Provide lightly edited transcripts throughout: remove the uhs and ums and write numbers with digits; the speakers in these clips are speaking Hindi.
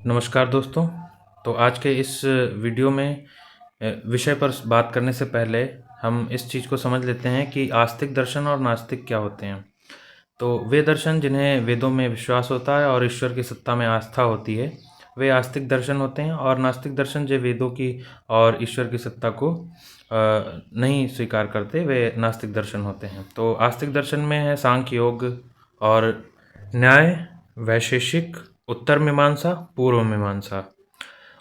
नमस्कार दोस्तों। तो आज के इस वीडियो में विषय पर बात करने से पहले हम इस चीज़ को समझ लेते हैं कि आस्तिक दर्शन और नास्तिक क्या होते हैं। तो वे दर्शन जिन्हें वेदों में विश्वास होता है और ईश्वर की सत्ता में आस्था होती है, वे आस्तिक दर्शन होते हैं। और नास्तिक दर्शन जो वेदों की और ईश्वर की सत्ता को नहीं स्वीकार करते, वे नास्तिक दर्शन होते हैं। तो आस्तिक दर्शन में है सांख्य योग और न्याय, वैशेषिक, उत्तर मीमांसा, पूर्व मीमांसा।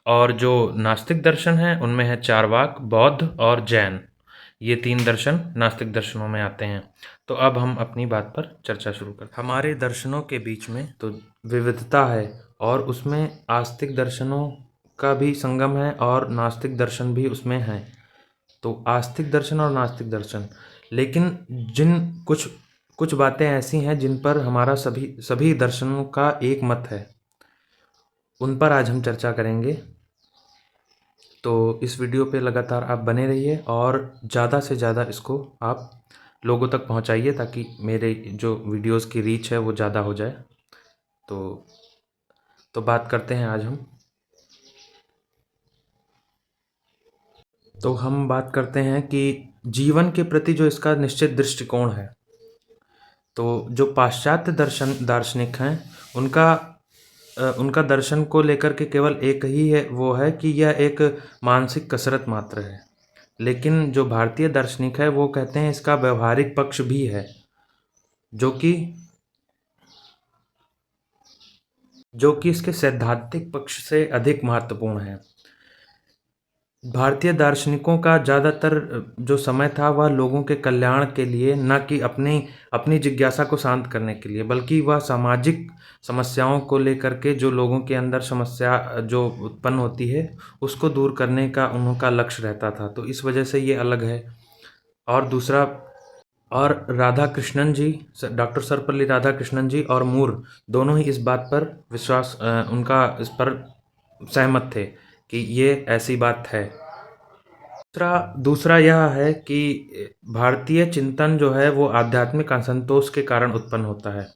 और जो नास्तिक दर्शन है उनमें है चारवाक, बौद्ध और जैन। ये तीन दर्शन नास्तिक दर्शनों में आते हैं। तो अब हम अपनी बात पर चर्चा शुरू करते हैं। हमारे दर्शनों के बीच में तो विविधता है और उसमें आस्तिक दर्शनों का भी संगम है और नास्तिक दर्शन भी उसमें है। तो आस्तिक दर्शन और नास्तिक दर्शन, लेकिन जिन कुछ कुछ बातें ऐसी हैं जिन पर हमारा सभी दर्शनों का एक मत है, उन पर आज हम चर्चा करेंगे। तो इस वीडियो पे लगातार आप बने रहिए और ज़्यादा से ज़्यादा इसको आप लोगों तक पहुंचाइए ताकि मेरे जो वीडियोस की रीच है वो ज़्यादा हो जाए। तो बात करते हैं आज हम। तो हम बात करते हैं कि जीवन के प्रति जो इसका निश्चित दृष्टिकोण है। तो जो पाश्चात्य दार्शनिक हैं, उनका दर्शन को लेकर के केवल एक ही है, वो है कि यह एक मानसिक कसरत मात्र है। लेकिन जो भारतीय दार्शनिक है वो कहते हैं इसका व्यवहारिक पक्ष भी है, जो कि इसके सैद्धांतिक पक्ष से अधिक महत्वपूर्ण है। भारतीय दार्शनिकों का ज़्यादातर जो समय था वह लोगों के कल्याण के लिए, न कि अपनी जिज्ञासा को शांत करने के लिए, बल्कि वह सामाजिक समस्याओं को लेकर के जो लोगों के अंदर समस्या जो उत्पन्न होती है उसको दूर करने का उनका लक्ष्य रहता था। तो इस वजह से ये अलग है। और दूसरा, और राधा कृष्णन जी, डॉक्टर सर्वपल्ली राधाकृष्णन जी और मूर दोनों ही इस बात पर उनका इस पर सहमत थे कि ये ऐसी बात है। दूसरा यह है कि भारतीय चिंतन जो है वो आध्यात्मिक असंतोष के कारण उत्पन्न होता है।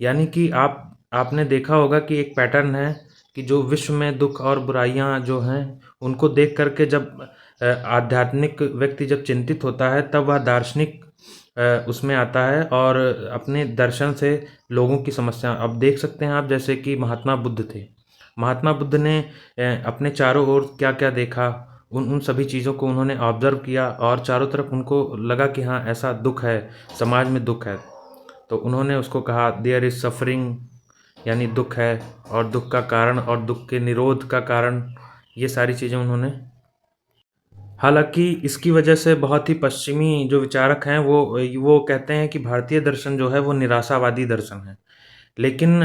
यानी कि आपने देखा होगा कि एक पैटर्न है कि जो विश्व में दुख और बुराइयां जो हैं उनको देख करके जब आध्यात्मिक व्यक्ति जब चिंतित होता है तब वह दार्शनिक उसमें आता है और अपने दर्शन से लोगों की समस्या, अब देख सकते हैं आप, जैसे कि महात्मा बुद्ध थे। महात्मा बुद्ध ने अपने चारों ओर क्या क्या देखा, उन सभी चीज़ों को उन्होंने ऑब्जर्व किया और चारों तरफ उनको लगा कि हाँ ऐसा दुख है, समाज में दुख है। तो उन्होंने उसको कहा देयर इज़ सफरिंग, यानी दुख है, और दुख का कारण और दुख के निरोध का कारण, ये सारी चीज़ें उन्होंने। हालांकि इसकी वजह से बहुत ही पश्चिमी जो विचारक हैं वो कहते हैं कि भारतीय दर्शन जो है वो निराशावादी दर्शन है। लेकिन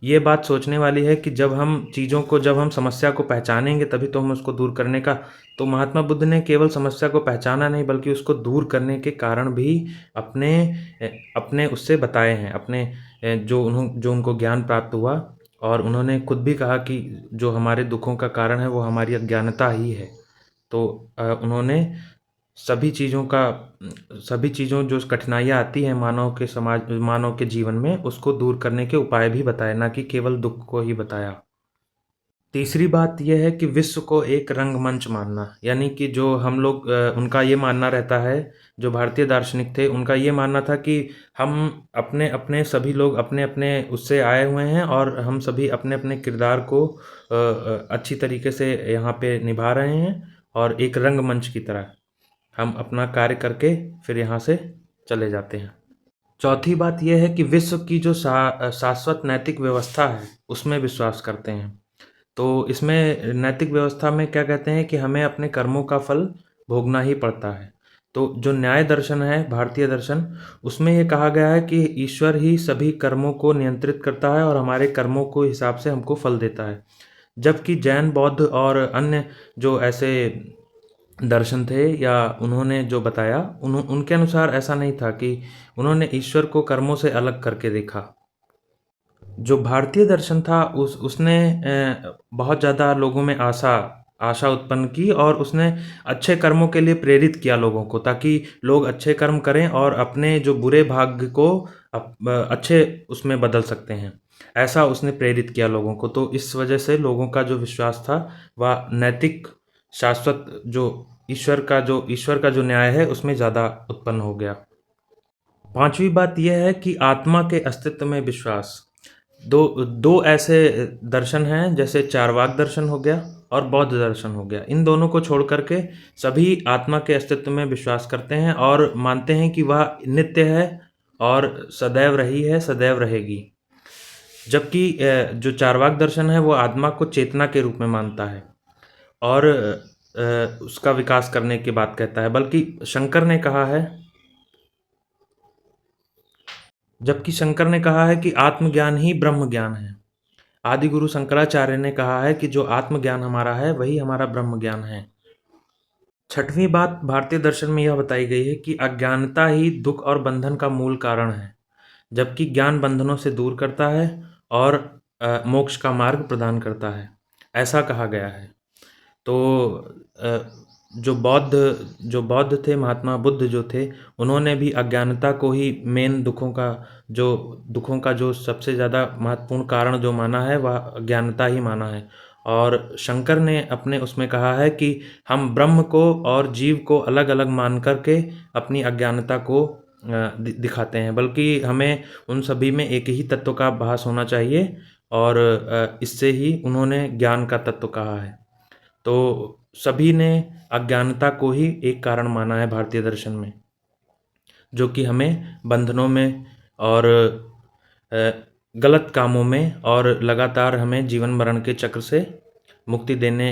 ये बात सोचने वाली है कि जब हम समस्या को पहचानेंगे तभी तो हम उसको दूर करने का। तो महात्मा बुद्ध ने केवल समस्या को पहचाना नहीं बल्कि उसको दूर करने के कारण भी अपने अपने उससे बताए हैं, अपने जो उनको ज्ञान प्राप्त हुआ। और उन्होंने खुद भी कहा कि जो हमारे दुखों का कारण है वो हमारी अज्ञानता ही है। तो उन्होंने सभी चीज़ों जो कठिनाइयाँ आती हैं मानव के जीवन में, उसको दूर करने के उपाय भी बताए, ना कि केवल दुख को ही बताया। तीसरी बात यह है कि विश्व को एक रंगमंच मानना, यानी कि जो हम लोग उनका ये मानना रहता है, जो भारतीय दार्शनिक थे उनका ये मानना था कि हम अपने अपने सभी लोग अपने अपने उससे आए हुए हैं और हम सभी अपने अपने किरदार को अच्छी तरीके से यहाँ पे निभा रहे हैं और एक रंगमंच की तरह हम अपना कार्य करके फिर यहाँ से चले जाते हैं। चौथी बात यह है कि विश्व की जो शाश्वत नैतिक व्यवस्था है उसमें विश्वास करते हैं। तो इसमें नैतिक व्यवस्था में क्या कहते हैं कि हमें अपने कर्मों का फल भोगना ही पड़ता है। तो जो न्याय दर्शन है, भारतीय दर्शन, उसमें ये कहा गया है कि ईश्वर ही सभी कर्मों को नियंत्रित करता है और हमारे कर्मों को हिसाब से हमको फल देता है। जबकि जैन, बौद्ध और अन्य जो ऐसे दर्शन थे या उन्होंने जो बताया, उनके अनुसार ऐसा नहीं था कि उन्होंने ईश्वर को कर्मों से अलग करके देखा। जो भारतीय दर्शन था उसने बहुत ज़्यादा लोगों में आशा उत्पन्न की और उसने अच्छे कर्मों के लिए प्रेरित किया लोगों को, ताकि लोग अच्छे कर्म करें और अपने जो बुरे भाग्य को अच्छे उसमें बदल सकते हैं। ऐसा उसने प्रेरित किया लोगों को। तो इस वजह से लोगों का जो विश्वास था वह नैतिक शाश्वत जो ईश्वर का जो न्याय है उसमें ज़्यादा उत्पन्न हो गया। पांचवी बात यह है कि आत्मा के अस्तित्व में विश्वास। दो दो ऐसे दर्शन हैं, जैसे चार्वाक दर्शन हो गया और बौद्ध दर्शन हो गया। इन दोनों को छोड़ करके सभी आत्मा के अस्तित्व में विश्वास करते हैं और मानते हैं कि वह नित्य है और सदैव रही है, सदैव रहेगी। जबकि जो चार्वाक दर्शन है वो आत्मा को चेतना के रूप में मानता है और उसका विकास करने की बात कहता है। बल्कि शंकर ने कहा है कि आत्मज्ञान ही ब्रह्म ज्ञान है। आदि गुरु शंकराचार्य ने कहा है कि जो आत्मज्ञान हमारा है वही हमारा ब्रह्म ज्ञान है। छठवीं बात भारतीय दर्शन में यह बताई गई है कि अज्ञानता ही दुख और बंधन का मूल कारण है, जबकि ज्ञान बंधनों से दूर करता है और मोक्ष का मार्ग प्रदान करता है, ऐसा कहा गया है। तो अ, जो बौद्ध थे, महात्मा बुद्ध जो थे, उन्होंने भी अज्ञानता को ही मेन दुखों का जो सबसे ज़्यादा महत्वपूर्ण कारण जो माना है वह अज्ञानता ही माना है। और शंकर ने अपने उसमें कहा है कि हम ब्रह्म को और जीव को अलग अलग मान करके अपनी अज्ञानता को दिखाते हैं, बल्कि हमें उन सभी में एक ही तत्व का भास होना चाहिए और इससे ही उन्होंने ज्ञान का तत्व कहा है। तो सभी ने अज्ञानता को ही एक कारण माना है भारतीय दर्शन में, जो कि हमें बंधनों में और गलत कामों में और लगातार हमें जीवन मरण के चक्र से मुक्ति देने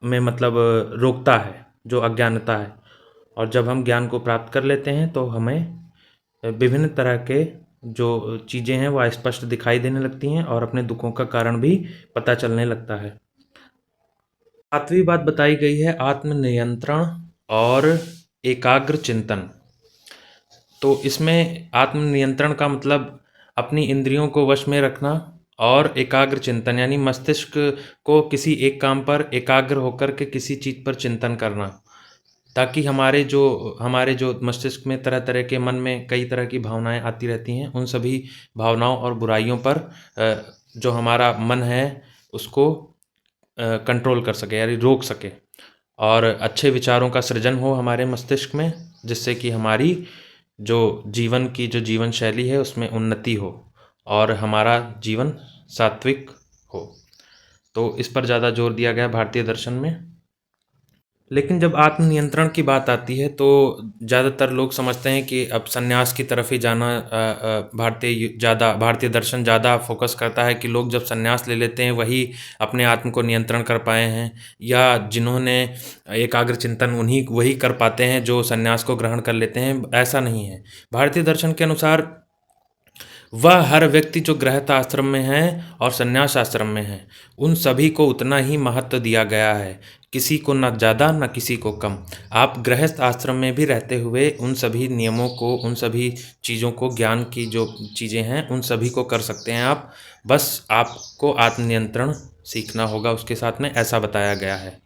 में मतलब रोकता है, जो अज्ञानता है। और जब हम ज्ञान को प्राप्त कर लेते हैं तो हमें विभिन्न तरह के जो चीज़ें हैं वह स्पष्ट दिखाई देने लगती हैं और अपने दुखों का कारण भी पता चलने लगता है। सातवीं बात बताई गई है आत्मनियंत्रण और एकाग्र चिंतन। तो इसमें आत्मनियंत्रण का मतलब अपनी इंद्रियों को वश में रखना और एकाग्र चिंतन यानी मस्तिष्क को किसी एक काम पर एकाग्र होकर के किसी चीज़ पर चिंतन करना, ताकि हमारे जो मस्तिष्क में तरह तरह के मन में कई तरह की भावनाएं आती रहती हैं, उन सभी भावनाओं और बुराइयों पर जो हमारा मन है उसको कंट्रोल कर सके यानी रोक सके और अच्छे विचारों का सृजन हो हमारे मस्तिष्क में, जिससे कि हमारी जो जीवन शैली है उसमें उन्नति हो और हमारा जीवन सात्विक हो। तो इस पर ज़्यादा जोर दिया गया भारतीय दर्शन में। लेकिन जब आत्मनियंत्रण की बात आती है तो ज़्यादातर लोग समझते हैं कि अब संन्यास की तरफ ही जाना भारतीय दर्शन ज़्यादा फोकस करता है कि लोग जब संन्यास ले लेते हैं वही अपने आत्म को नियंत्रण कर पाए हैं, या जिन्होंने एकाग्र चिंतन वही कर पाते हैं जो संन्यास को ग्रहण कर लेते हैं। ऐसा नहीं है। भारतीय दर्शन के अनुसार वह हर व्यक्ति जो गृहस्थ आश्रम में है और संन्यास आश्रम में है उन सभी को उतना ही महत्व दिया गया है, किसी को न ज़्यादा न किसी को कम। आप गृहस्थ आश्रम में भी रहते हुए उन सभी नियमों को, उन सभी चीज़ों को, ज्ञान की जो चीज़ें हैं उन सभी को कर सकते हैं आप, बस आपको आत्मनियंत्रण सीखना होगा उसके साथ में, ऐसा बताया गया है।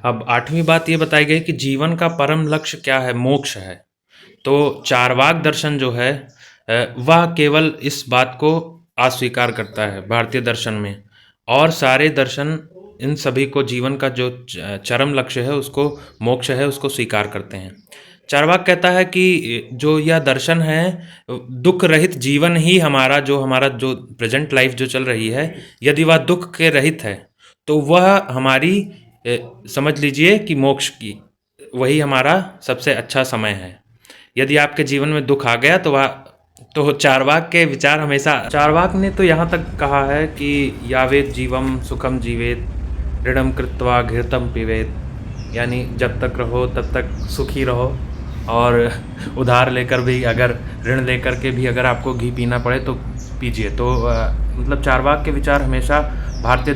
अब आठवीं बात ये बताई गई कि जीवन का परम लक्ष्य क्या है, मोक्ष है। तो चार्वाक दर्शन जो है वह केवल इस बात को अस्वीकार करता है भारतीय दर्शन में, और सारे दर्शन इन सभी को जीवन का जो चरम लक्ष्य है उसको, मोक्ष है, उसको स्वीकार करते हैं। चार्वाक कहता है कि जो यह दर्शन है, दुख रहित जीवन ही हमारा जो प्रेजेंट लाइफ जो चल रही है, यदि वह दुख के रहित है तो वह हमारी समझ लीजिए कि मोक्ष की वही हमारा सबसे अच्छा समय है। यदि आपके जीवन में दुख आ गया तो चार्वाक के विचार हमेशा, चार्वाक ने तो यहाँ तक कहा है कि यावेत जीवम सुखम जीवेत ऋणम कृत्वा घृतम पिबेत, यानी जब तक रहो तब तक सुखी रहो और उधार लेकर भी, अगर ऋण लेकर के भी अगर आपको घी पीना पड़े तो पीजिए। तो मतलब चार्वाक के विचार हमेशा भारतीय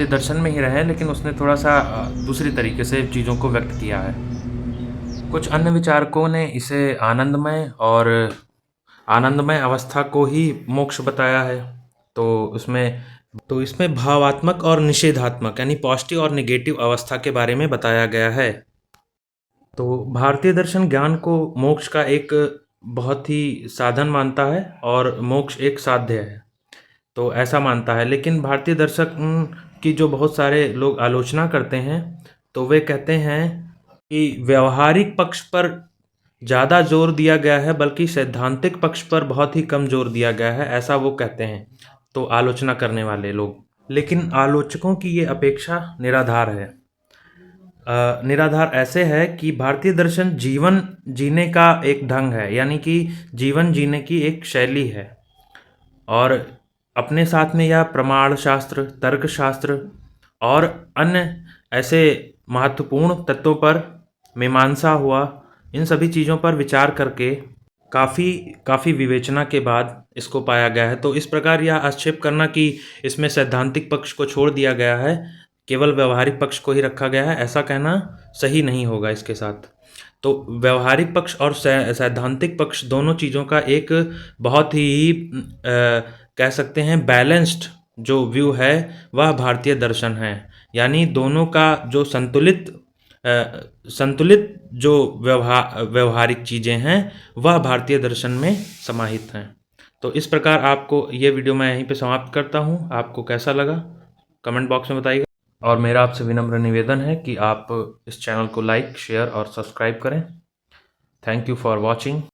दर्शन में ही रहे, लेकिन उसने थोड़ा सा दूसरी तरीके से चीज़ों को व्यक्त किया है। कुछ अन्य विचारकों ने इसे आनंदमय अवस्था को ही मोक्ष बताया है। तो इसमें भावात्मक और निषेधात्मक यानी पॉजिटिव और नेगेटिव अवस्था के बारे में बताया गया है। तो भारतीय दर्शन ज्ञान को मोक्ष का एक बहुत ही साधन मानता है और मोक्ष एक साध्य है, तो ऐसा मानता है। लेकिन भारतीय दर्शन की जो बहुत सारे लोग आलोचना करते हैं, तो वे कहते हैं कि व्यवहारिक पक्ष पर ज़्यादा जोर दिया गया है, बल्कि सैद्धांतिक पक्ष पर बहुत ही कम जोर दिया गया है, ऐसा वो कहते हैं, तो आलोचना करने वाले लोग। लेकिन आलोचकों की ये अपेक्षा निराधार है। निराधार ऐसे है कि भारतीय दर्शन जीवन जीने का एक ढंग है, यानी कि जीवन जीने की एक शैली है, और अपने साथ में यह प्रमाण शास्त्र, तर्कशास्त्र और अन्य ऐसे महत्वपूर्ण तत्वों पर, मीमांसा हुआ, इन सभी चीज़ों पर विचार करके काफ़ी विवेचना के बाद इसको पाया गया है। तो इस प्रकार यह आक्षेप करना कि इसमें सैद्धांतिक पक्ष को छोड़ दिया गया है, केवल व्यवहारिक पक्ष को ही रखा गया है, ऐसा कहना सही नहीं होगा इसके साथ। तो व्यवहारिक पक्ष और सैद्धांतिक पक्ष दोनों चीज़ों का एक बहुत ही कह सकते हैं बैलेंस्ड जो व्यू है, वह भारतीय दर्शन है। यानी दोनों का जो संतुलित जो व्यवहारिक चीज़ें हैं, वह भारतीय दर्शन में समाहित हैं। तो इस प्रकार आपको ये वीडियो मैं यहीं पे समाप्त करता हूँ। आपको कैसा लगा कमेंट बॉक्स में बताइएगा, और मेरा आपसे विनम्र निवेदन है कि आप इस चैनल को लाइक, शेयर और सब्सक्राइब करें। Thank you for watching.